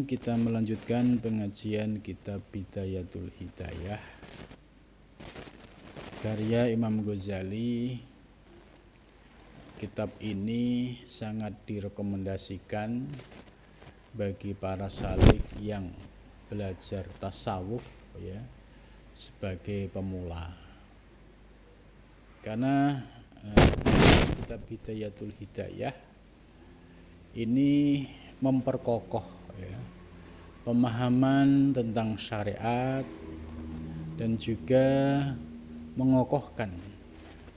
kita melanjutkan pengajian kitab Bidayatul Hidayah karya Imam Ghazali. Kitab ini sangat direkomendasikan bagi para salik yang belajar tasawuf ya, sebagai pemula. Karena kitab Bidayatul Hidayah ini memperkokoh ya, pemahaman tentang syariat dan juga mengokohkan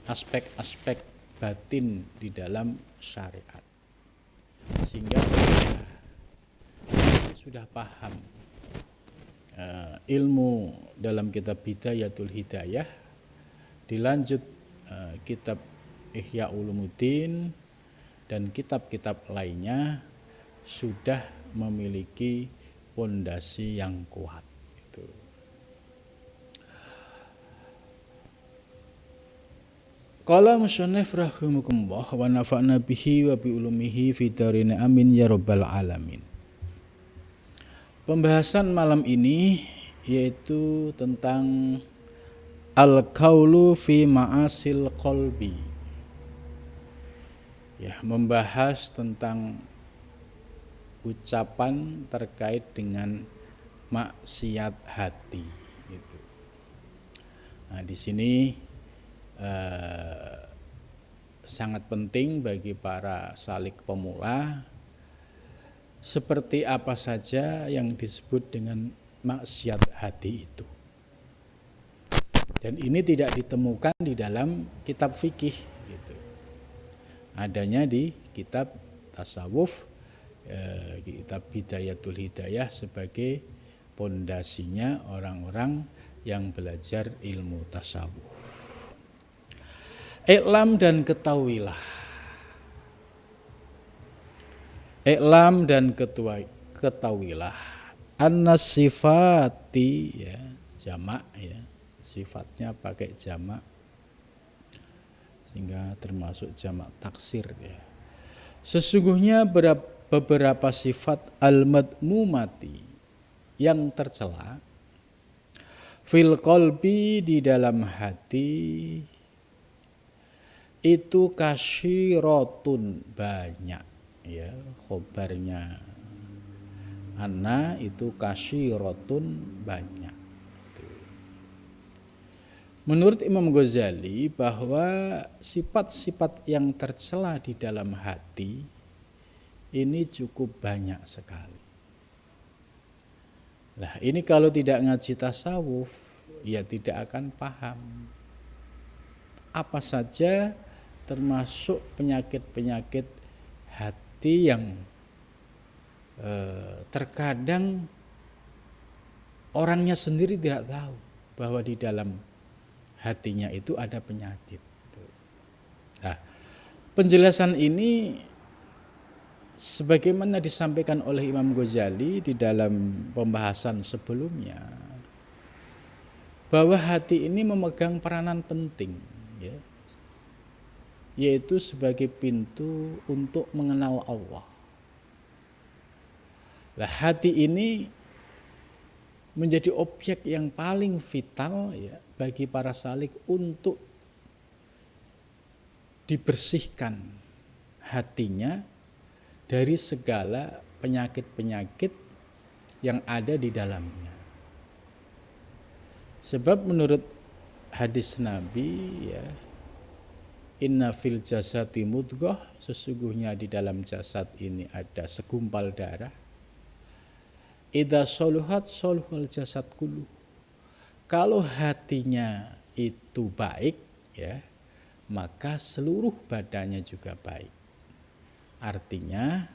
aspek-aspek batin di dalam syariat, sehingga sudah paham ilmu dalam kitab Bidayatul Hidayah, dilanjut kitab Ihya Ulumuddin dan kitab-kitab lainnya sudah memiliki pondasi yang kuat. Itu. Qala musannif rahimakumullah wa nafa'na bihi wa bi ulumihi fi darin amin ya rabbal alamin. Pembahasan malam ini yaitu tentang al-qaulu fi ma'asil qalbi. Ya, membahas tentang ucapan terkait dengan maksiat hati gitu. Nah, di sini sangat penting bagi para salik pemula, seperti apa saja yang disebut dengan maksiat hati itu. Dan ini tidak ditemukan di dalam kitab fikih gitu. Adanya di kitab tasawuf, kitab Bidayatul Hidayah sebagai pondasinya orang-orang yang belajar ilmu tasawuf. I'lam dan ketahuilah. I'lam dan ketahuilah. Annas sifati ya, jamak ya. Sifatnya pakai jamak sehingga termasuk jamak taksir ya. Sesungguhnya beberapa sifat al-madmumati yang tercela fil qalbi di dalam hati itu kasyiratun banyak ya, khobarnya anna itu kasyiratun banyak. Menurut Imam Ghazali bahwa sifat-sifat yang tercela di dalam hati ini cukup banyak sekali. Nah, ini kalau tidak ngaji tasawuf ya tidak akan paham apa saja termasuk penyakit-penyakit hati yang terkadang orangnya sendiri tidak tahu bahwa di dalam hatinya itu ada penyakit. Nah, penjelasan ini sebagaimana disampaikan oleh Imam Ghazali di dalam pembahasan sebelumnya, bahwa hati ini memegang peranan penting ya, yaitu sebagai pintu untuk mengenal Allah. Nah, hati ini menjadi objek yang paling vital ya bagi para salik untuk dibersihkan hatinya dari segala penyakit-penyakit yang ada di dalamnya. Sebab menurut hadis Nabi ya, inna fil jasadi mudghah, sesungguhnya di dalam jasad ini ada segumpal darah. Idza soluhat soluhal jasad kullu. Kalau hatinya itu baik ya, maka seluruh badannya juga baik. Artinya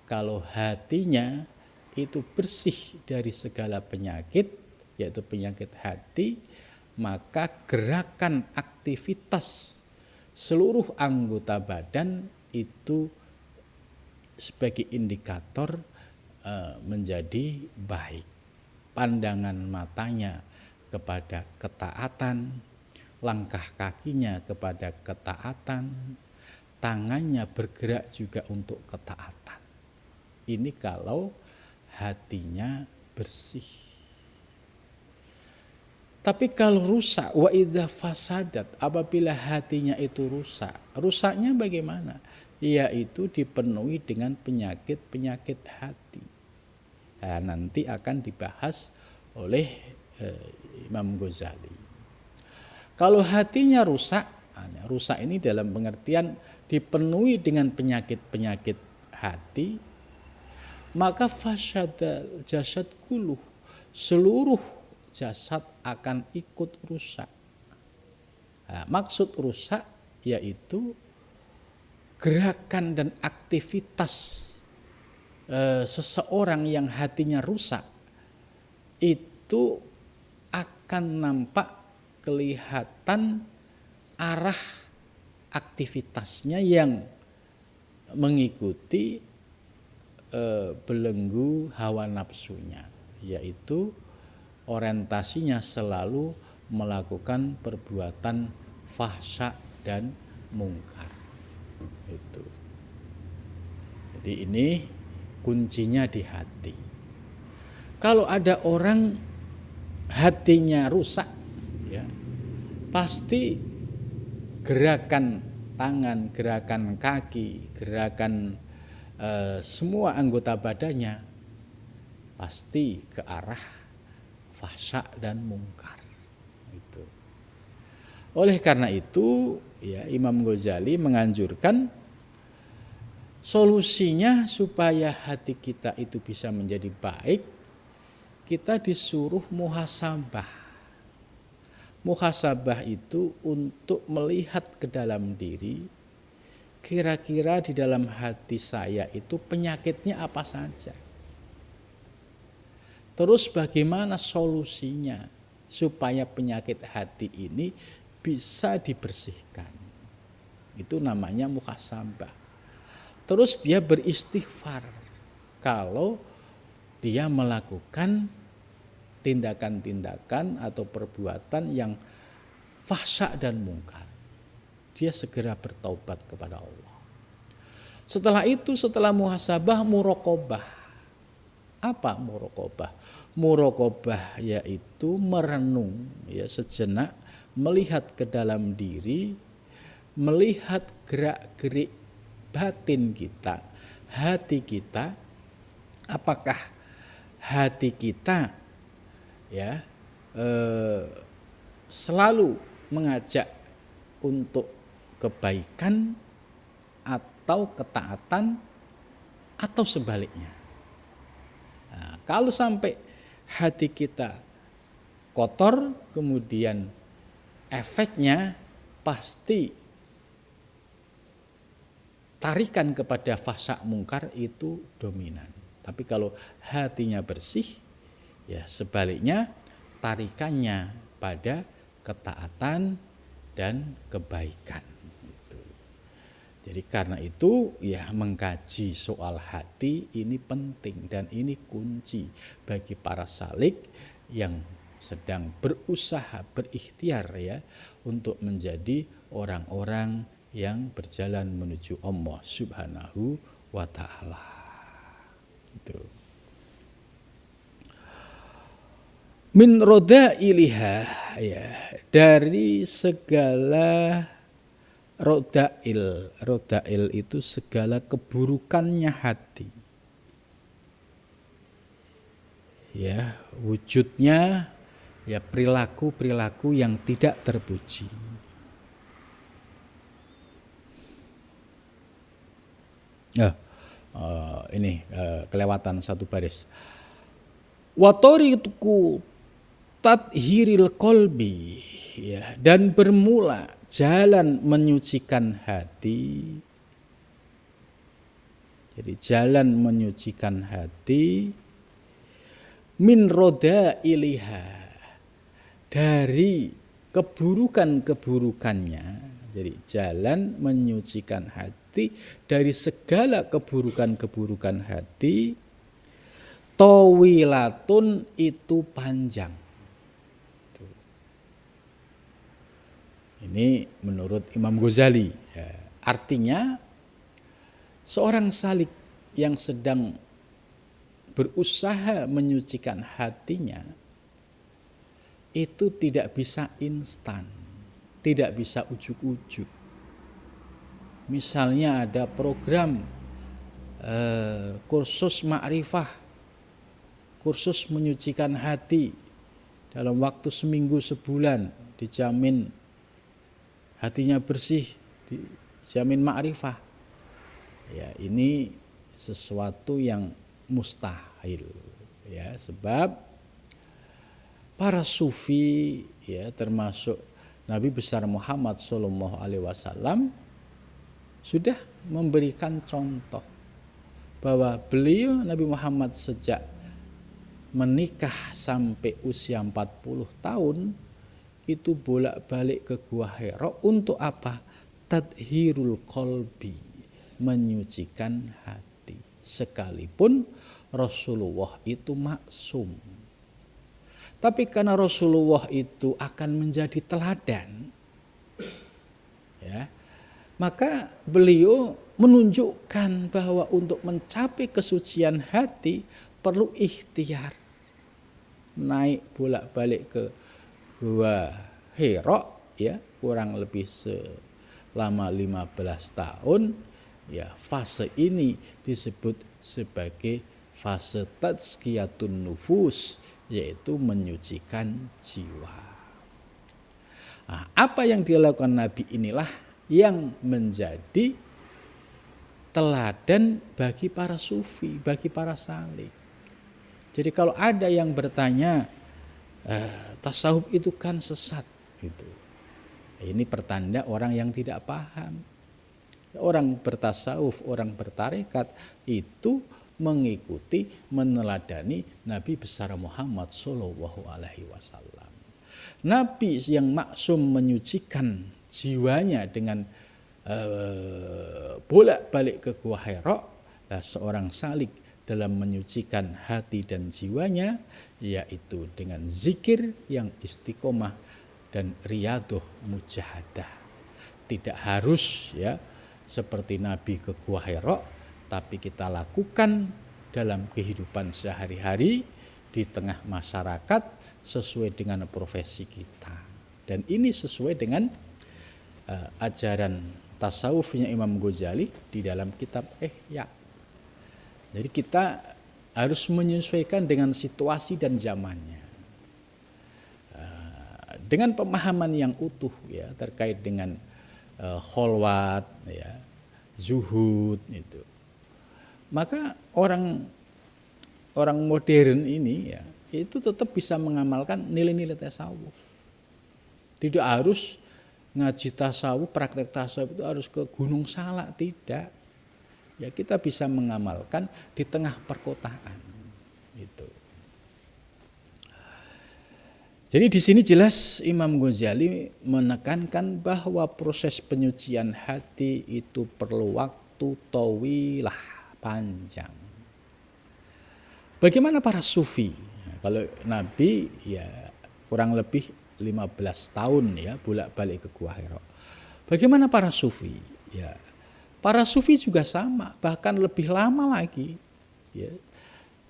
kalau hatinya itu bersih dari segala penyakit, yaitu penyakit hati, maka gerakan aktivitas seluruh anggota badan itu sebagai indikator menjadi baik. Pandangan matanya kepada ketaatan, langkah kakinya kepada ketaatan, tangannya bergerak juga untuk ketaatan. Ini kalau hatinya bersih. Tapi kalau rusak, wa idza fasadat, apabila hatinya itu rusak, rusaknya bagaimana? Yaitu dipenuhi dengan penyakit-penyakit hati. Nah, nanti akan dibahas oleh Imam Ghazali. Kalau hatinya rusak, rusak ini dalam pengertian dipenuhi dengan penyakit-penyakit hati, maka fasyadal jasad kuluh, seluruh jasad akan ikut rusak. Nah, maksud rusak yaitu gerakan dan aktivitas seseorang yang hatinya rusak itu akan nampak kelihatan arah aktivitasnya yang mengikuti belenggu hawa nafsunya, yaitu orientasinya selalu melakukan perbuatan fahsya dan mungkar. Itu. Jadi ini kuncinya di hati. Kalau ada orang hatinya rusak, ya, pasti gerakan tangan, gerakan kaki, gerakan semua anggota badannya pasti ke arah fahsya dan mungkar. Itu. Oleh karena itu, ya, Imam Ghazali menganjurkan solusinya supaya hati kita itu bisa menjadi baik, kita disuruh muhasabah. Muhasabah itu untuk melihat ke dalam diri, kira-kira di dalam hati saya itu penyakitnya apa saja. Terus bagaimana solusinya supaya penyakit hati ini bisa dibersihkan. Itu namanya muhasabah. Terus dia beristighfar kalau dia melakukan tindakan-tindakan atau perbuatan yang fahsya dan mungkar. Dia segera bertaubat kepada Allah. Setelah itu, setelah muhasabah, muraqabah. Apa muraqabah? Muraqabah yaitu merenung, ya, sejenak, melihat ke dalam diri, melihat gerak-gerik batin kita, hati kita, apakah hati kita, ya, selalu mengajak untuk kebaikan atau ketaatan atau sebaliknya. Nah, kalau sampai hati kita kotor, kemudian efeknya pasti tarikan kepada fahsya mungkar itu dominan. Tapi kalau hatinya bersih, ya sebaliknya tarikannya pada ketaatan dan kebaikan. Jadi karena itu, ya, mengkaji soal hati ini penting dan ini kunci bagi para salik yang sedang berusaha, berikhtiar, ya, untuk menjadi orang-orang yang berjalan menuju Allah Subhanahu wa ta'ala. Itu. Min rodailiha, ya, dari segala rodail itu segala keburukannya hati, ya, wujudnya, ya, perilaku yang tidak terpuji. Ini kelewatan satu baris. Watoriku tathiril kolbi, ya, dan bermula jalan menyucikan hati. Jadi jalan menyucikan hati min roda iliha, dari keburukan-keburukannya. Jadi jalan menyucikan hati dari segala keburukan-keburukan hati. Tawilatun itu panjang. Ini menurut Imam Ghazali, ya, artinya seorang salik yang sedang berusaha menyucikan hatinya itu tidak bisa instan, tidak bisa ujuk-ujuk. Misalnya ada program kursus ma'rifah, kursus menyucikan hati dalam waktu seminggu sebulan, dijamin hatinya bersih, dijamin ma'rifah. Ya, ini sesuatu yang mustahil, ya, sebab para sufi, ya, termasuk Nabi besar Muhammad SAW sudah memberikan contoh bahwa beliau Nabi Muhammad sejak menikah sampai usia 40 tahun itu bolak-balik ke Gua Hira untuk apa? Tadhirul qalbi, menyucikan hati. Sekalipun Rasulullah itu maksum, tapi karena Rasulullah itu akan menjadi teladan, ya, maka beliau menunjukkan bahwa untuk mencapai kesucian hati perlu ikhtiar, naik bolak-balik ke Gua Hira, ya, kurang lebih selama 15 tahun. Ya, fase ini disebut sebagai fase tazkiyatun nufus, yaitu menyucikan jiwa. Nah, apa yang dilakukan Nabi inilah yang menjadi teladan bagi para sufi, bagi para salik. Jadi kalau ada yang bertanya, tasawuf itu kan sesat, gitu. Ini pertanda orang yang tidak paham. Orang bertasawuf, orang bertarekat itu mengikuti, meneladani Nabi besar Muhammad SAW. Nabi yang maksum menyucikan jiwanya dengan bolak-balik ke Gua Hira, seorang salik dalam menyucikan hati dan jiwanya yaitu dengan zikir yang istiqomah dan riyadhah mujahadah. Tidak harus, ya, seperti Nabi ke Gua Hira, tapi kita lakukan dalam kehidupan sehari-hari di tengah masyarakat sesuai dengan profesi kita. Dan ini sesuai dengan ajaran tasawufnya Imam Ghazali di dalam kitab Ihya. Jadi kita harus menyesuaikan dengan situasi dan zamannya. Dengan pemahaman yang utuh, ya, terkait dengan kholwat, ya, zuhud itu. Maka orang modern ini, ya, itu tetap bisa mengamalkan nilai-nilai tasawuf. Tidak harus ngaji tasawuf, praktek tasawuf itu harus ke Gunung Salak, tidak. Ya, kita bisa mengamalkan di tengah perkotaan itu. Jadi di sini jelas Imam Ghazali menekankan bahwa proses penyucian hati itu perlu waktu tawilah, panjang. Bagaimana para sufi? Kalau Nabi, ya, kurang lebih 15 tahun, ya, bolak-balik ke Gua Hira. Bagaimana para sufi? Ya, para sufi juga sama, bahkan lebih lama lagi, ya.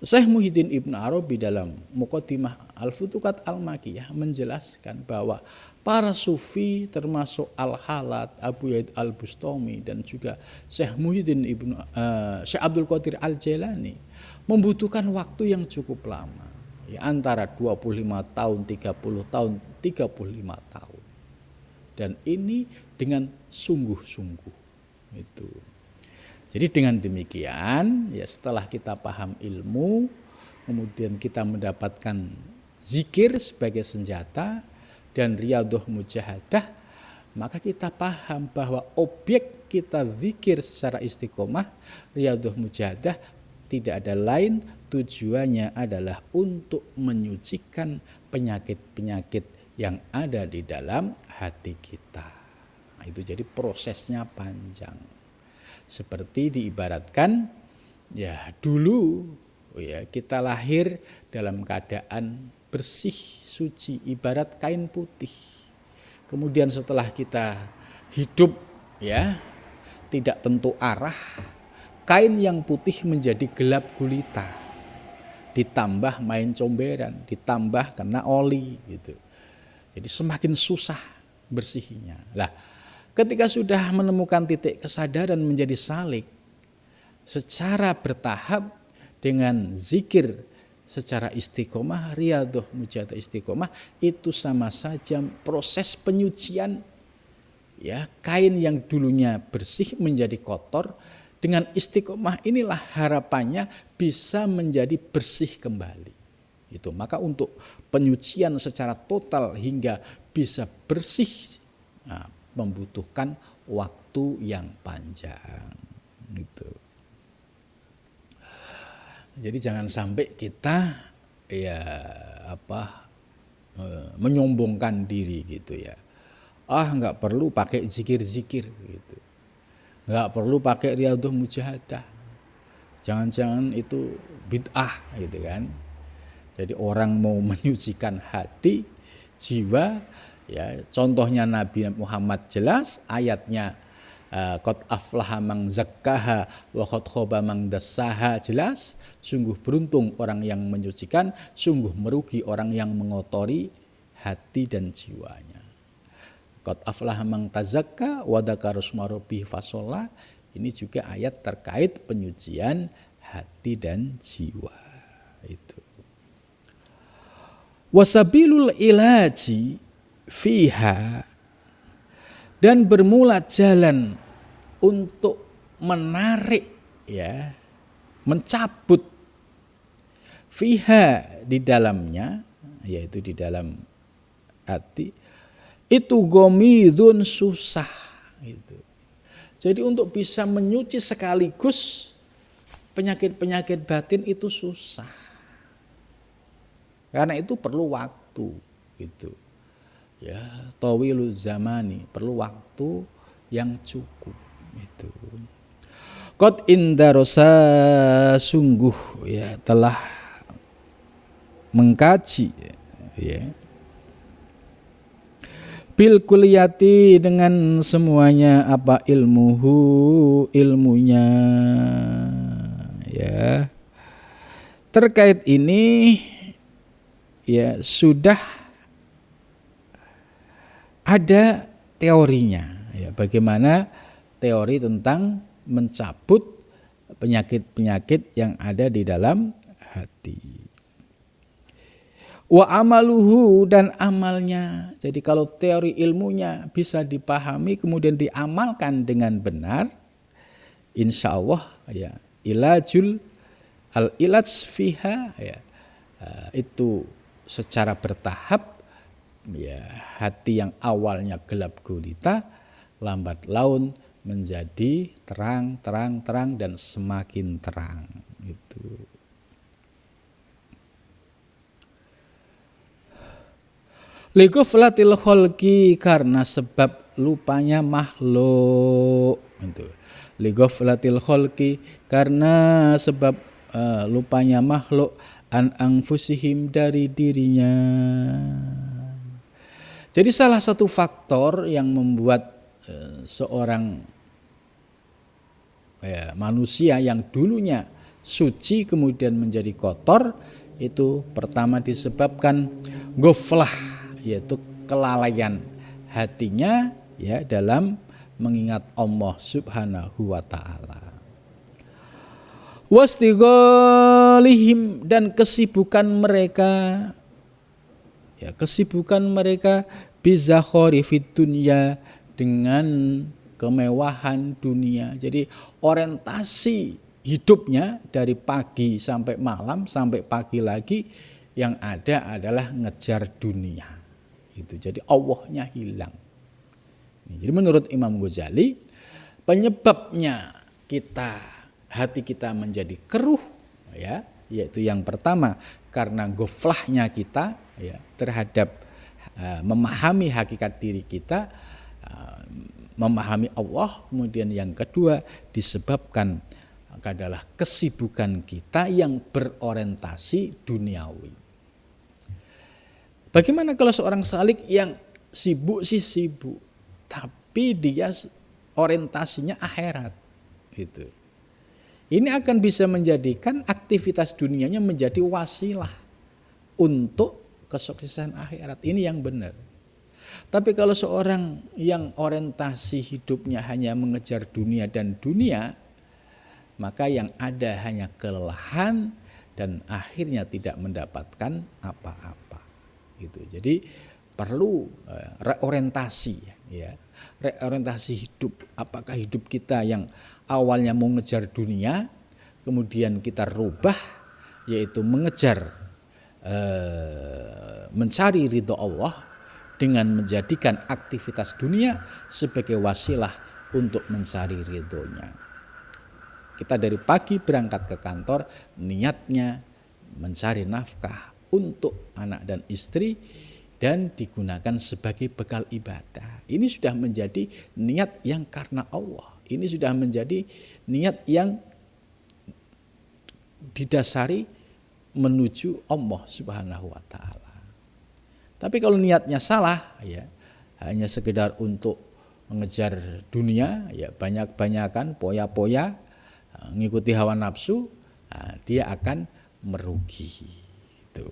Syekh Muhyiddin Ibn Arabi dalam Muqaddimah Al-Futuhat Al-Makkiyah menjelaskan bahwa para sufi termasuk Al-Halat, Abu Yazid Al-Bustami dan juga Syekh Muhyiddin Syekh Abdul Qadir Al-Jailani membutuhkan waktu yang cukup lama, ya, antara 25 tahun, 30 tahun, 35 tahun. Dan ini dengan sungguh-sungguh itu. Jadi dengan demikian, ya, setelah kita paham ilmu, kemudian kita mendapatkan zikir sebagai senjata dan riyadhah mujahadah, maka kita paham bahwa objek kita zikir secara istiqomah, riyadhah mujahadah, tidak ada lain, tujuannya adalah untuk menyucikan penyakit-penyakit yang ada di dalam hati kita. Nah, itu jadi prosesnya panjang. Seperti diibaratkan, ya, dulu, ya, kita lahir dalam keadaan bersih, suci, ibarat kain putih. Kemudian setelah kita hidup, ya, tidak tentu arah, kain yang putih menjadi gelap gulita. ditambah main comberan, ditambah kena oli gitu. Jadi semakin susah bersihnya. Lah, ketika sudah menemukan titik kesadaran menjadi salik secara bertahap dengan zikir secara istiqomah, riyadhah mujahadah istiqomah, itu sama saja proses penyucian ya, kain yang dulunya bersih menjadi kotor. Dengan istiqomah inilah harapannya bisa menjadi bersih kembali. Itu maka untuk penyucian secara total hingga bisa bersih membutuhkan waktu yang panjang. Gitu. Jadi jangan sampai kita menyombongkan diri gitu ya. Nggak perlu pakai zikir-zikir gitu. Nggak perlu pakai riyadhah mujahadah. Jangan-jangan itu bid'ah gitu kan. Jadi orang mau menyucikan hati, jiwa, ya contohnya Nabi Muhammad jelas ayatnya qad aflaha man zakkaha wa qad khaba man dassaha jelas. Sungguh beruntung orang yang menyucikan, sungguh merugi orang yang mengotori hati dan jiwanya. Qad aflaha man tazakka wa dzakara isma rabbih fasholla. Ini juga ayat terkait penyucian hati dan jiwa itu. Wasabilul ilaji fiha, dan bermula jalan untuk menarik ya, mencabut fiha di dalamnya, yaitu di dalam hati, itu gomidun susah itu. Jadi untuk bisa menyuci sekaligus penyakit-penyakit batin itu susah. Karena itu perlu waktu gitu. Ya, tawilul zamani, perlu waktu yang cukup itu. Qad indarosa, sungguh ya telah mengkaji ya. Bil kuliyati, dengan semuanya apa ilmunya ya. Terkait ini ya sudah ada teorinya ya, bagaimana teori tentang mencabut penyakit-penyakit yang ada di dalam hati. Wa amaluhu, dan amalnya. Jadi kalau teori ilmunya bisa dipahami kemudian diamalkan dengan benar, insya Allah ya ilajul al ilaj fiha ya, itu secara bertahap ya, hati yang awalnya gelap gulita lambat laun menjadi terang dan semakin terang itu. Lighflatil khalqi, karena sebab lupanya makhluk itu. Lighflatil khalqi, karena sebab lupanya makhluk an anfusihim, dari dirinya. Jadi salah satu faktor yang membuat seorang manusia yang dulunya suci kemudian menjadi kotor, itu pertama disebabkan ghaflah, yaitu kelalaian hatinya ya dalam mengingat Allah Subhanahu wa taala. Wastighalihim, dan kesibukan mereka bizakhorifid dunya, dengan kemewahan dunia. Jadi orientasi hidupnya dari pagi sampai malam sampai pagi lagi yang ada adalah ngejar dunia. Itu jadi Allahnya hilang. Jadi menurut Imam Ghazali, penyebabnya hati kita menjadi keruh ya, yaitu yang pertama karena ghaflahnya kita ya terhadap memahami hakikat diri kita, memahami Allah. Kemudian yang kedua disebabkan adalah kesibukan kita yang berorientasi duniawi. Bagaimana kalau seorang salik yang sibuk, tapi dia orientasinya akhirat gitu. Ini akan bisa menjadikan aktivitas dunianya menjadi wasilah untuk kesuksesan akhirat. Ini yang benar. Tapi kalau seorang yang orientasi hidupnya hanya mengejar dunia dan dunia, maka yang ada hanya kelelahan dan akhirnya tidak mendapatkan apa-apa. Gitu. Jadi perlu reorientasi, ya, reorientasi hidup. Apakah hidup kita yang awalnya mau ngejar dunia, kemudian kita rubah, yaitu mengejar mencari ridho Allah dengan menjadikan aktivitas dunia sebagai wasilah untuk mencari ridhonya. Kita dari pagi berangkat ke kantor, niatnya mencari nafkah untuk anak dan istri dan digunakan sebagai bekal ibadah. Ini sudah menjadi niat yang karena Allah. Ini sudah menjadi niat yang didasari menuju Allah Subhanahu wa taala. Tapi kalau niatnya salah, ya, hanya sekedar untuk mengejar dunia, ya, banyak-banyakan poya-poya, mengikuti hawa nafsu, dia akan merugi. Itu.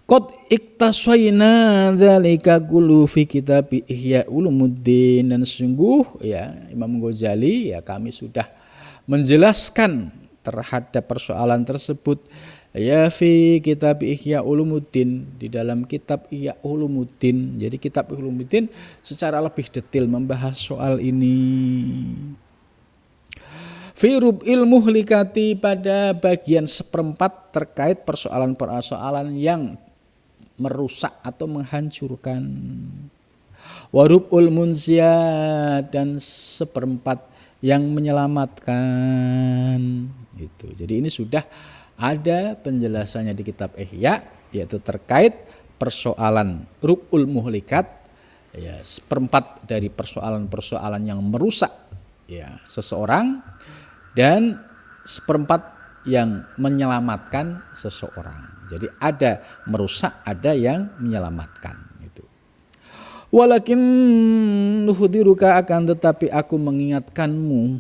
Qad iktasayna dzalika kullu fi kitab Ihya Ulumuddin, dan sungguh, ya, Imam Ghazali, ya, kami sudah menjelaskan terhadap persoalan tersebut, ya, fi kitab Ihya Ulumuddin, di dalam kitab Ihya Ulumuddin. Jadi kitab Ulumuddin secara lebih detail membahas soal ini. Fi rub'il muhlikati, pada bagian seperempat terkait persoalan-persoalan yang merusak atau menghancurkan. Warub'ul munziyat, dan seperempat yang menyelamatkan. Gitu. Jadi ini sudah ada penjelasannya di kitab Ihya, yaitu terkait persoalan rub'ul muhlikat, ya, seperempat dari persoalan-persoalan yang merusak, ya, seseorang, dan seperempat yang menyelamatkan seseorang. Jadi ada merusak, ada yang menyelamatkan. Itu. Walakin nuhdiruka, akan tetapi aku mengingatkanmu,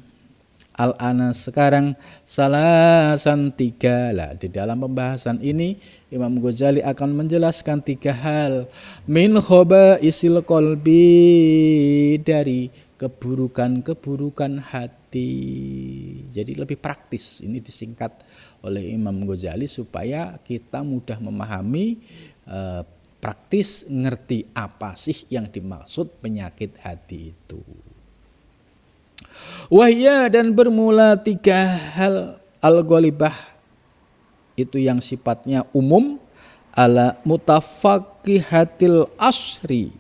al-ana sekarang, salasan, tiga. Lah, di dalam pembahasan ini Imam Ghazali akan menjelaskan tiga hal. Min khabaisil qalbi, dari keburukan-keburukan hati. Jadi lebih praktis, ini disingkat oleh Imam Ghazali supaya kita mudah memahami, praktis, ngerti apa sih yang dimaksud penyakit hati itu. Wahya, dan bermula tiga hal, al-ghalibah, itu yang sifatnya umum, ala mutafaqihatil asri,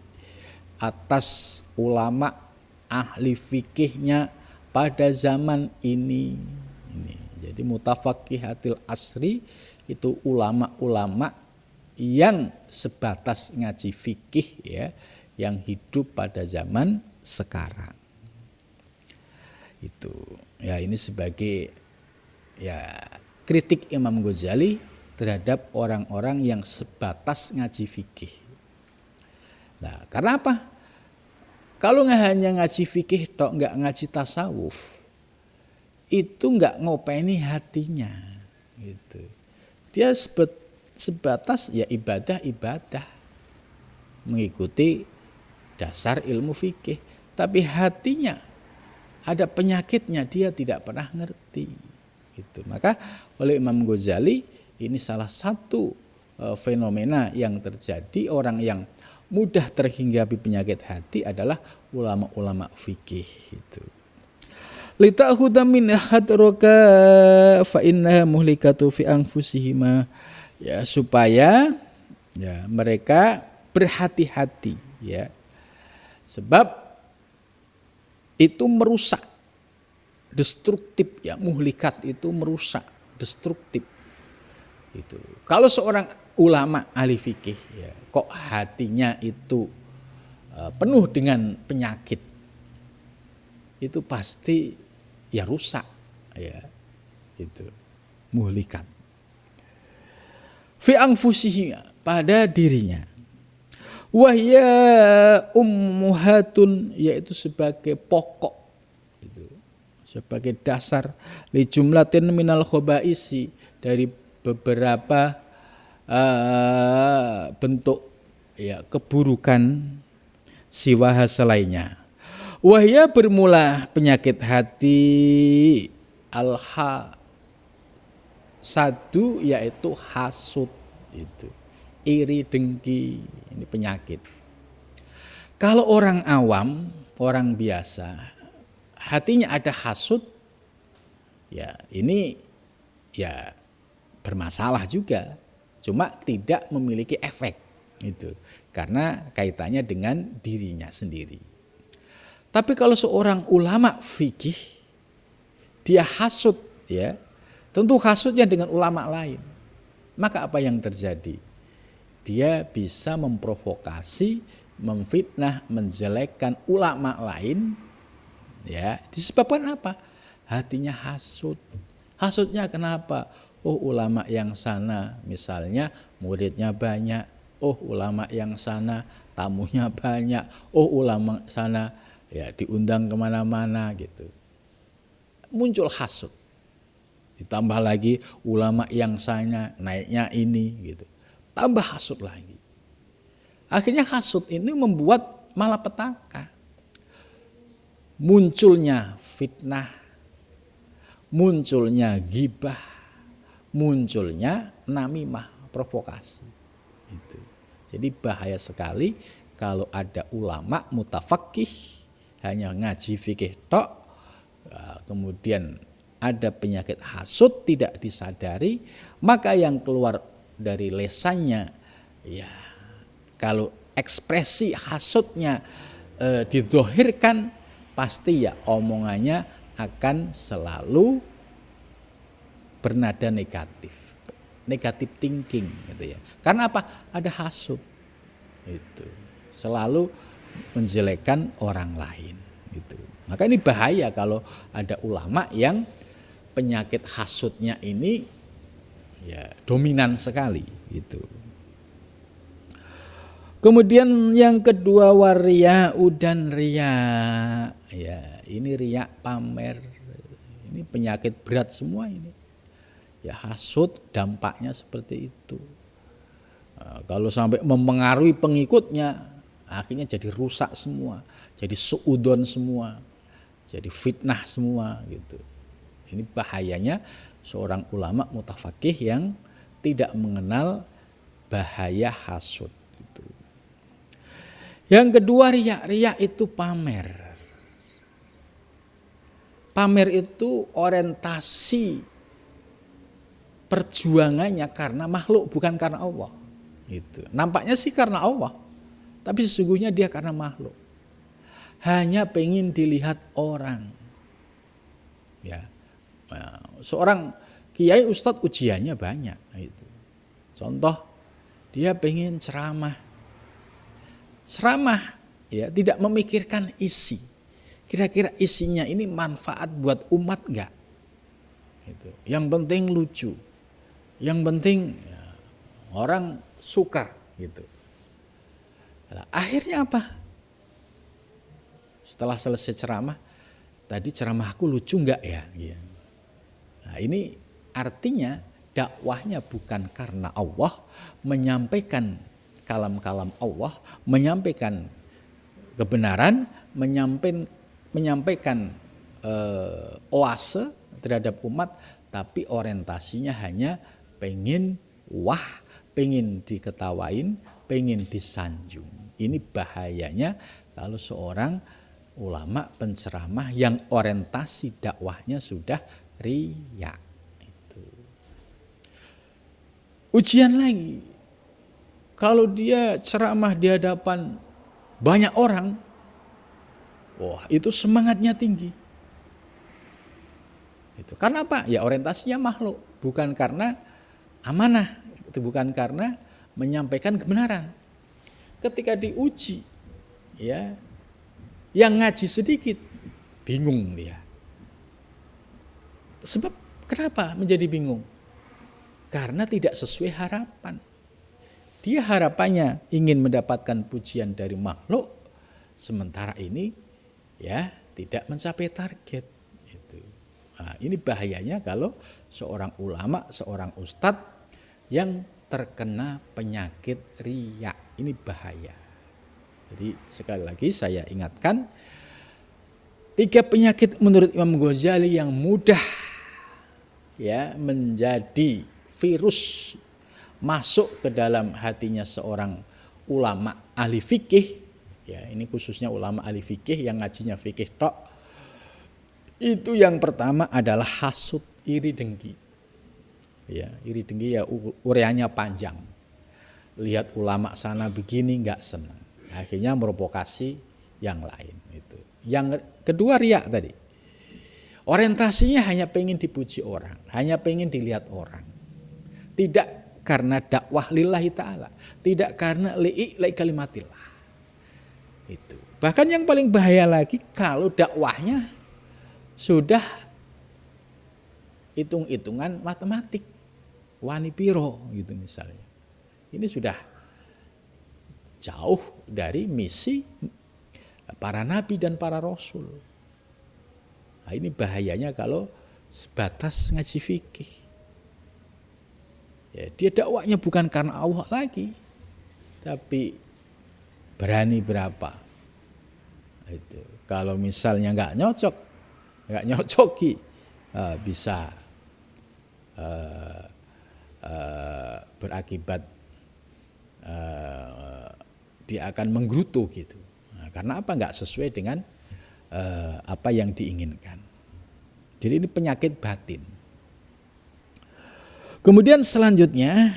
atas ulama ahli fikihnya pada zaman ini. Jadi mutafaqihatil asri itu ulama-ulama yang sebatas ngaji fikih, ya, yang hidup pada zaman sekarang. Itu, ya, ini sebagai, ya, kritik Imam Ghazali terhadap orang-orang yang sebatas ngaji fikih. Nah, karena apa? Kalau nggak hanya ngaji fikih tok, nggak ngaji tasawuf, itu nggak ngopeni hatinya. Gitu. Dia sebatas, ya, ibadah, mengikuti dasar ilmu fikih, tapi hatinya ada penyakitnya, dia tidak pernah ngerti. Gitu. Maka oleh Imam Ghazali, ini salah satu fenomena yang terjadi, orang yang mudah terhinggapi penyakit hati adalah ulama-ulama fikih itu. Lita'khudha min hadraka fa innaha muhlikatu fi anfusihima, ya, supaya, ya, mereka berhati-hati, ya. Sebab itu merusak, destruktif, ya, muhlikat itu merusak, destruktif. Itu. Kalau seorang ulama ahli fikih, ya, kok hatinya itu penuh dengan penyakit, itu pasti, ya, rusak, ya, itu muhlikat. Fi anfusihi, pada dirinya. Wahya ummuhatun, yaitu sebagai pokok. Itu. sebagai dasar li jumlatin minal khobaisi, dari beberapa bentuk ya keburukan siwaha selainnya. Wahya bermula penyakit hati satu yaitu hasud, itu iri dengki, ini penyakit. Kalau orang awam, orang biasa, hatinya ada hasud, ya ini ya bermasalah juga, cuma tidak memiliki efek itu karena kaitannya dengan dirinya sendiri. Tapi kalau seorang ulama fikih dia hasud, ya tentu hasudnya dengan ulama lain, maka apa yang terjadi? Dia bisa memprovokasi, memfitnah, menjelekkan ulama lain, ya disebabkan apa? Hatinya hasud. Hasudnya kenapa? Oh, ulama yang sana misalnya muridnya banyak, oh ulama yang sana tamunya banyak, oh ulama sana ya diundang kemana-mana gitu. Muncul hasud. Ditambah lagi ulama yang sana naiknya ini gitu. Tambah hasud lagi. Akhirnya hasud ini membuat malapetaka. Munculnya fitnah, munculnya ghibah, munculnya namimah, provokasi. Itu. Jadi bahaya sekali kalau ada ulama mutafaqih hanya ngaji fikih tok, kemudian ada penyakit hasud tidak disadari, maka yang keluar dari lesannya, ya kalau ekspresi hasudnya didohirkan, pasti ya omongannya akan selalu bernada negatif thinking gitu ya. Karena apa? Ada hasud itu selalu menjelekkan orang lain gitu. Maka ini bahaya kalau ada ulama yang penyakit hasudnya ini ya dominan sekali gitu. Kemudian yang kedua waria dan riya, ya ini riya pamer, ini penyakit berat semua ini. Ya hasud dampaknya seperti itu. Kalau sampai mempengaruhi pengikutnya, akhirnya jadi rusak semua, jadi suudon semua, jadi fitnah semua gitu. Ini bahayanya seorang ulama mutafaqih yang tidak mengenal bahaya hasud itu. Yang kedua riya. Riya itu pamer. Pamer itu orientasi perjuangannya karena makhluk, bukan karena Allah. Gitu. Nampaknya sih karena Allah, tapi sesungguhnya dia karena makhluk. Hanya pengen dilihat orang. Ya. Seorang kiai ustadz ujiannya banyak itu. Contoh dia pengen ceramah ya tidak memikirkan isi. Kira-kira isinya ini manfaat buat umat enggak? Gitu. Yang penting lucu. Yang penting ya, orang suka gitu. Nah, akhirnya apa? Setelah selesai ceramah, tadi ceramahku lucu enggak ya? Gitu. Nah, ini artinya dakwahnya bukan karena Allah, menyampaikan kalam-kalam Allah, menyampaikan kebenaran, menyampaikan oase terhadap umat, tapi orientasinya hanya pengen pengen diketawain, pengen disanjung. Ini bahayanya kalau seorang ulama penceramah yang orientasi dakwahnya sudah riya. Itu. Ujian lagi. Kalau dia ceramah di hadapan banyak orang, wah itu semangatnya tinggi. Itu karena apa? Ya orientasinya makhluk, bukan karena amanah, itu bukan karena menyampaikan kebenaran. Ketika diuji, ya, yang ngaji sedikit bingung dia. Sebab kenapa menjadi bingung? Karena tidak sesuai harapan. Dia harapannya ingin mendapatkan pujian dari makhluk, sementara ini ya tidak mencapai target. Itu. Nah, ini bahayanya kalau seorang ulama, seorang ustadz yang terkena penyakit riya. Ini bahaya. Jadi sekali lagi saya ingatkan, 3 penyakit menurut Imam Ghazali yang mudah ya menjadi virus masuk ke dalam hatinya seorang ulama ahli fikih, ya ini khususnya ulama ahli fikih yang ngajinya fikih tok. Itu yang pertama adalah hasud, iri dengki. Ya, iri dengki ya ureanya panjang. Lihat ulama sana begini nggak senang. Akhirnya memprovokasi yang lain itu. Yang kedua riya tadi. Orientasinya hanya pengen dipuji orang, hanya pengen dilihat orang. Tidak karena dakwah lillahi ta'ala, tidak karena li'i kalimatillah. Itu. Bahkan yang paling bahaya lagi kalau dakwahnya sudah hitung-hitungan matematik, wani piro gitu misalnya. Ini sudah jauh dari misi para nabi dan para rasul. Nah, ini bahayanya kalau sebatas ngaji fikih. Ya, dia dakwahnya bukan karena Allah lagi, tapi berani berapa. Itu. Kalau misalnya nggak nyocoki, bisa berakibat dia akan menggerutu gitu. Nah, karena apa? Nggak sesuai dengan apa yang diinginkan. Jadi ini penyakit batin. Kemudian selanjutnya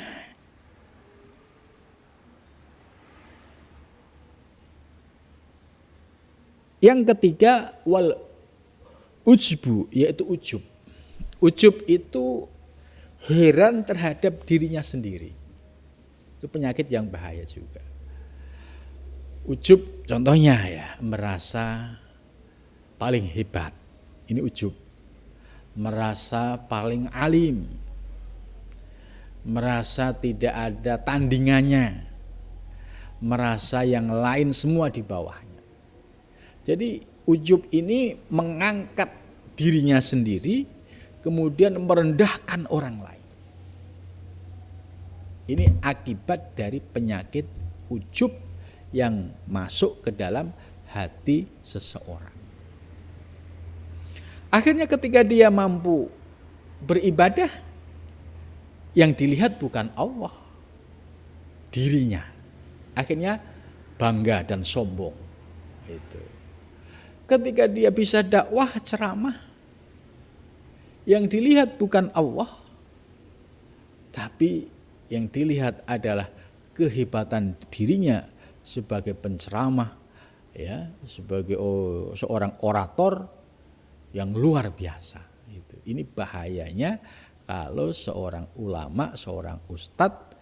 yang ketiga wal ujbu, yaitu ujub. Ujub itu heran terhadap dirinya sendiri. Itu penyakit yang bahaya juga. Ujub contohnya ya, merasa paling hebat, ini ujub. Merasa paling alim, merasa tidak ada tandingannya, merasa yang lain semua di bawahnya. Jadi ujub ini mengangkat dirinya sendiri, kemudian merendahkan orang lain. Ini akibat dari penyakit ujub yang masuk ke dalam hati seseorang. Akhirnya ketika dia mampu beribadah, yang dilihat bukan Allah, dirinya. Akhirnya bangga dan sombong. Itu. Ketika dia bisa dakwah ceramah, yang dilihat bukan Allah, tapi yang dilihat adalah kehebatan dirinya sebagai penceramah, ya, sebagai seorang orator yang luar biasa. Itu. Ini bahayanya kalau seorang ulama, seorang ustadz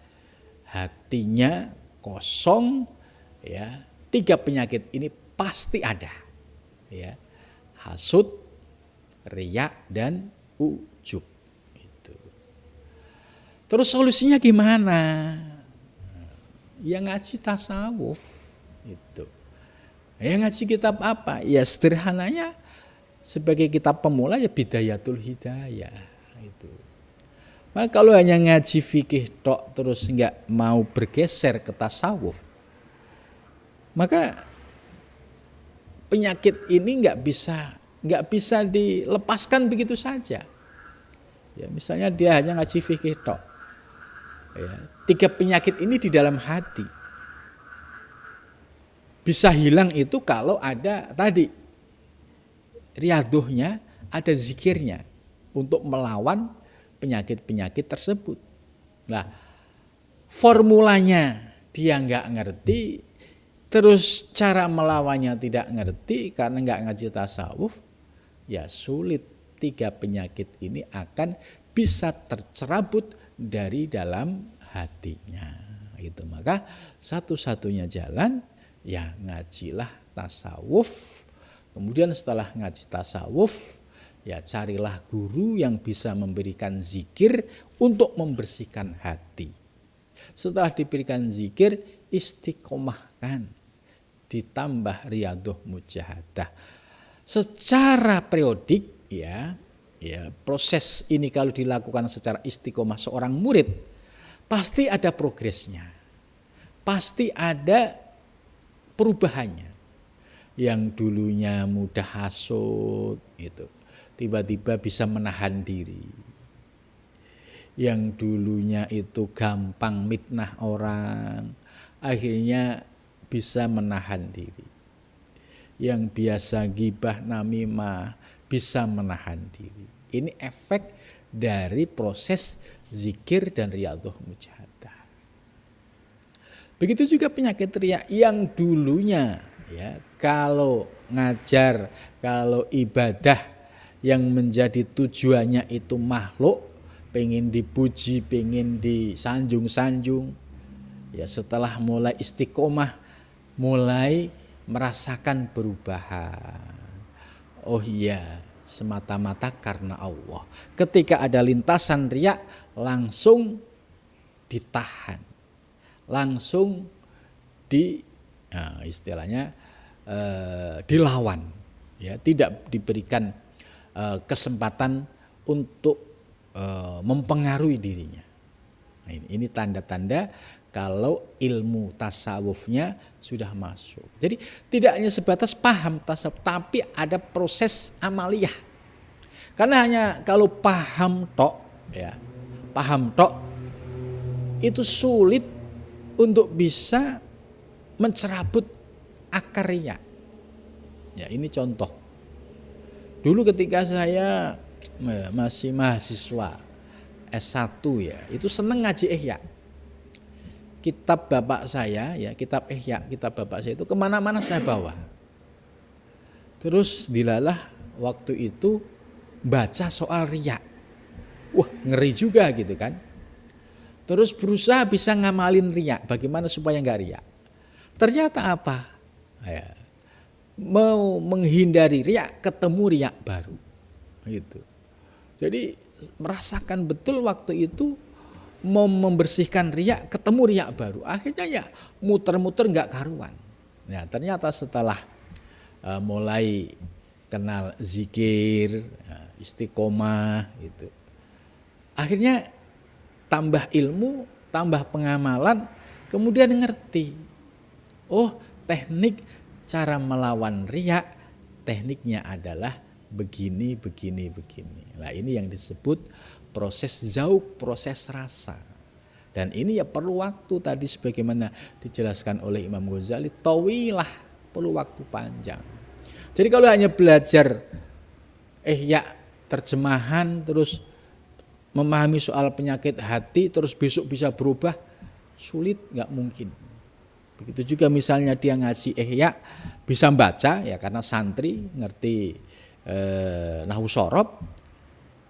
hatinya kosong, ya, 3 penyakit ini pasti ada, ya, hasud, riya, dan ujub. Itu. Terus solusinya gimana? Ya ngaji tasawuf. Itu. Ya ngaji kitab apa? Ya sederhananya sebagai kitab pemula ya Bidayatul Hidayah. Itu. Maka kalau hanya ngaji fikih tok terus nggak mau bergeser ke tasawuf, maka penyakit ini nggak bisa dilepaskan begitu saja. Ya, misalnya dia hanya ngaji fikih tok, ya, 3 penyakit ini di dalam hati bisa hilang itu kalau ada tadi riaduhnya, ada zikirnya untuk melawan penyakit-penyakit tersebut. Nah, formulanya dia nggak ngerti, terus cara melawannya tidak ngerti karena nggak ngaji tasawuf, ya sulit. 3 penyakit ini akan bisa tercerabut dari dalam hatinya. Itu. Maka satu-satunya jalan ya ngajilah tasawuf. Kemudian setelah ngaji tasawuf, ya carilah guru yang bisa memberikan zikir untuk membersihkan hati. Setelah diberikan zikir, istiqomahkan, ditambah riyadhah mujahadah. Secara periodik, ya, ya, proses ini kalau dilakukan secara istiqomah seorang murid, pasti ada progresnya. Pasti ada perubahannya. Yang dulunya mudah hasut gitu, tiba-tiba bisa menahan diri. Yang dulunya itu gampang mitnah orang, akhirnya bisa menahan diri. Yang biasa gibah namimah bisa menahan diri. Ini efek dari proses zikir dan riyadhah mujahadah. Begitu juga penyakit riya yang dulunya ya, kalau ngajar, kalau ibadah yang menjadi tujuannya itu makhluk, pengen dipuji, pengen disanjung-sanjung, ya setelah mulai istiqomah, mulai merasakan perubahan. Oh iya, semata-mata karena Allah. Ketika ada lintasan riya, langsung ditahan, langsung istilahnya dilawan, ya, tidak diberikan kesempatan untuk mempengaruhi dirinya. Nah, ini tanda-tanda kalau ilmu tasawufnya sudah masuk. Jadi tidak hanya sebatas paham tasawuf, tapi ada proses amaliyah. Karena hanya kalau paham tok, ya, paham tok itu sulit untuk bisa mencerabut akar riya. Ya, ini contoh. Dulu ketika saya masih mahasiswa S1 ya, itu seneng ngaji Ihya. Kitab bapak saya ya, kitab Ihya, kitab bapak saya itu kemana-mana saya bawa. Terus dilalah waktu itu baca soal riya. Wah, ngeri juga gitu kan. Terus berusaha bisa ngamalin riya, bagaimana supaya enggak riya. Ternyata apa? Ya, mau menghindari riya, ketemu riya baru. Gitu. Jadi merasakan betul waktu itu mau membersihkan riya, ketemu riya baru. Akhirnya ya muter-muter enggak karuan. Nah, ternyata setelah mulai kenal zikir, istiqomah gitu. Akhirnya tambah ilmu, tambah pengamalan, kemudian ngerti. Oh, teknik cara melawan riya, tekniknya adalah begini, begini, begini. Nah, ini yang disebut proses zauq, proses rasa. Dan ini ya perlu waktu tadi sebagaimana dijelaskan oleh Imam Ghazali, tawilah, perlu waktu panjang. Jadi kalau hanya belajar ya terjemahan terus memahami soal penyakit hati terus besok bisa berubah, sulit, nggak mungkin. Begitu juga misalnya dia ngaji Ihya bisa baca ya karena santri ngerti nahwu shorob,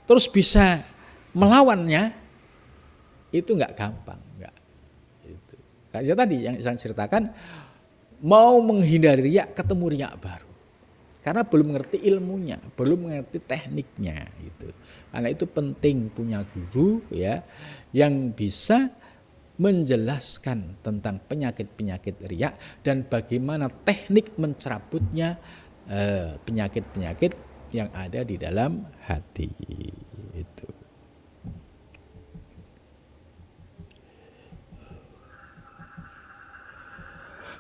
terus bisa melawannya itu nggak gampang, nggak. Itu. Kayak tadi yang saya ceritakan, mau menghindari riya ketemu riya baru. Karena belum mengerti ilmunya, belum mengerti tekniknya gitu. Karena itu penting punya guru ya yang bisa menjelaskan tentang penyakit-penyakit riya dan bagaimana teknik mencerabutnya penyakit-penyakit yang ada di dalam hati itu.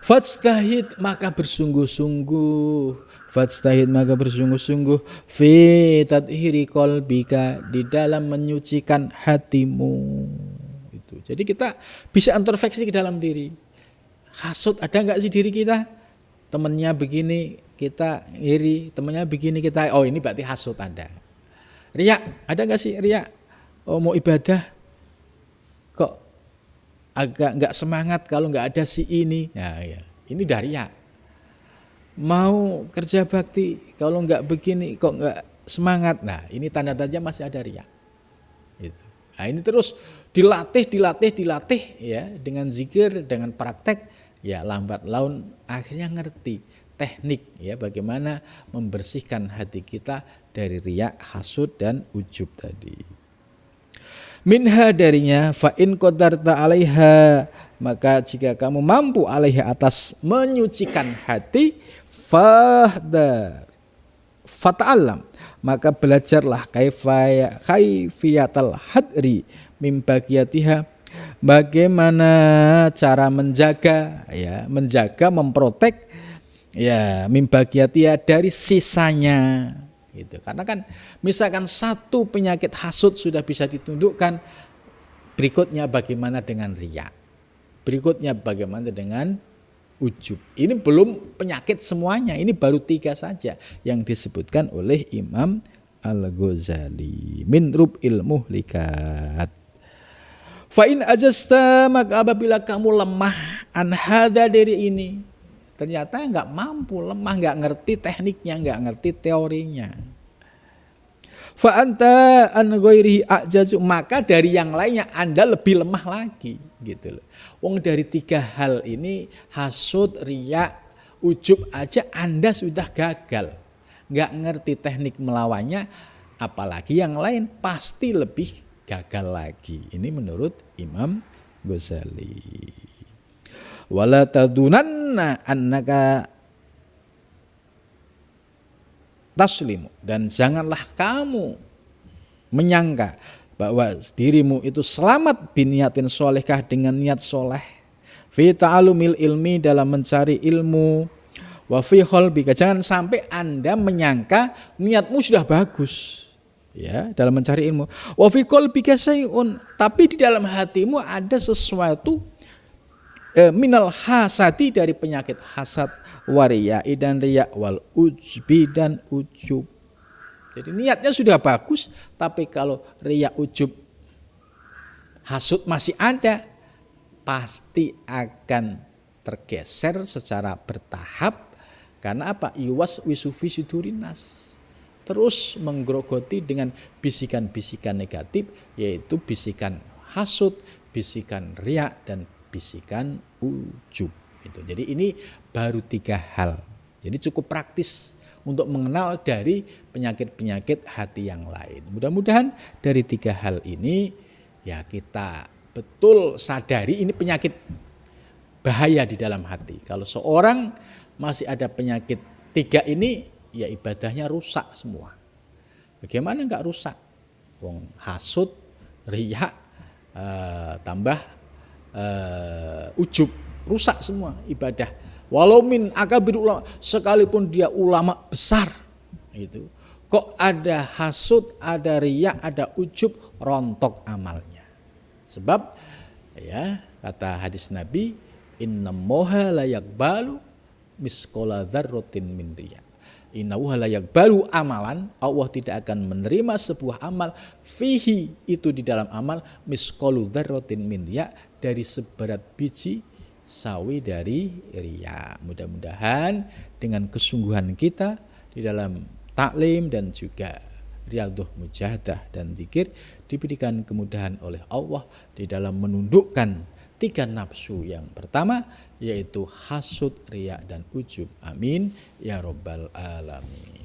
Fajtahid maka bersungguh-sungguh. Fajtahid maka bersungguh-sungguh fi tathiri qalbika di dalam menyucikan hatimu. Itu. Jadi kita bisa introspeksi ke dalam diri. Hasud ada enggak sih diri kita? Temannya begini kita iri, temannya begini kita, oh ini berarti hasud ada. Riya ada enggak sih riya? Oh mau ibadah kok agak enggak semangat kalau enggak ada si ini. Nah, ya. Ini dari riya. Mau kerja bakti kalau enggak begini kok enggak semangat. Nah, ini tanda-tanda masih ada riya. Gitu. Nah, ini terus dilatih ya dengan zikir, dengan praktek, ya lambat laun akhirnya ngerti teknik ya bagaimana membersihkan hati kita dari riya, hasud dan ujub tadi. Minha darinya fa in qadarta 'alaiha, maka jika kamu mampu alaiha atas menyucikan hati, Fata'allam, maka belajarlah kaifiyatal hadri mim bagiyatiha, bagaimana cara menjaga memprotek mim bagiyatiha dari sisanya gitu. Karena kan misalkan satu penyakit hasud sudah bisa ditundukkan, berikutnya bagaimana dengan riya? Berikutnya bagaimana dengan ujub? Ini belum penyakit semuanya, ini baru 3 saja yang disebutkan oleh Imam Al-Ghazali min rub'il muhlikat. Fa in ajasta, maka apabila kamu lemah an hada dari ini, ternyata enggak mampu, lemah, enggak ngerti tekniknya, enggak ngerti teorinya. Fa anta an ghairihi ajaju, maka dari yang lainnya Anda lebih lemah lagi gitu loh. Wong dari 3 hal ini, hasud, riya, ujub aja Anda sudah gagal. Enggak ngerti teknik melawannya, apalagi yang lain pasti lebih gagal lagi. Ini menurut Imam Ghazali. Wala tadunanna annaka taslimu, dan janganlah kamu menyangka bahwa dirimu itu selamat biniyatin solehkah, dengan niat soleh, fi ta'alumil ilmi, dalam mencari ilmu, wa fi qalbika, jangan sampai Anda menyangka niatmu sudah bagus ya dalam mencari ilmu, wa fi qalbika syai'un, tapi di dalam hatimu ada sesuatu minal hasadi, dari penyakit hasad, wariyai, dan riya, wal ujbi, dan ujub. Jadi niatnya sudah bagus, tapi kalau riya, ujub, hasud masih ada, pasti akan tergeser secara bertahap. Karena apa? Yuwas wisufi sudurinas, terus menggerogoti dengan bisikan-bisikan negatif, yaitu bisikan hasud, bisikan riya, dan bisikan ujub itu. Jadi ini baru 3 hal. Jadi cukup praktis untuk mengenal dari penyakit-penyakit hati yang lain. Mudah-mudahan dari 3 hal ini ya kita betul sadari ini penyakit bahaya di dalam hati. Kalau seorang masih ada penyakit 3 ini, ya ibadahnya rusak semua. Bagaimana enggak rusak? Wong hasud, riya, tambah ujub, rusak semua ibadah. Walau min akabir ulama, sekalipun dia ulama besar itu, kok ada hasud, ada riya, ada ujub, rontok amalnya. Sebab ya kata hadis Nabi, innallaha la yaqbalu misqala dzarratin min riya. Innallaha la yaqbalu amalan, Allah tidak akan menerima sebuah amal, fihi, itu di dalam amal, misqalu dzarratin min riya, dari seberat biji sawi dari riya. Mudah-mudahan dengan kesungguhan kita di dalam taklim dan juga riyadhah mujahadah dan zikir, diberikan kemudahan oleh Allah di dalam menundukkan 3 nafsu yang pertama, yaitu hasud, riya, dan ujub. Amin ya rabbal alamin.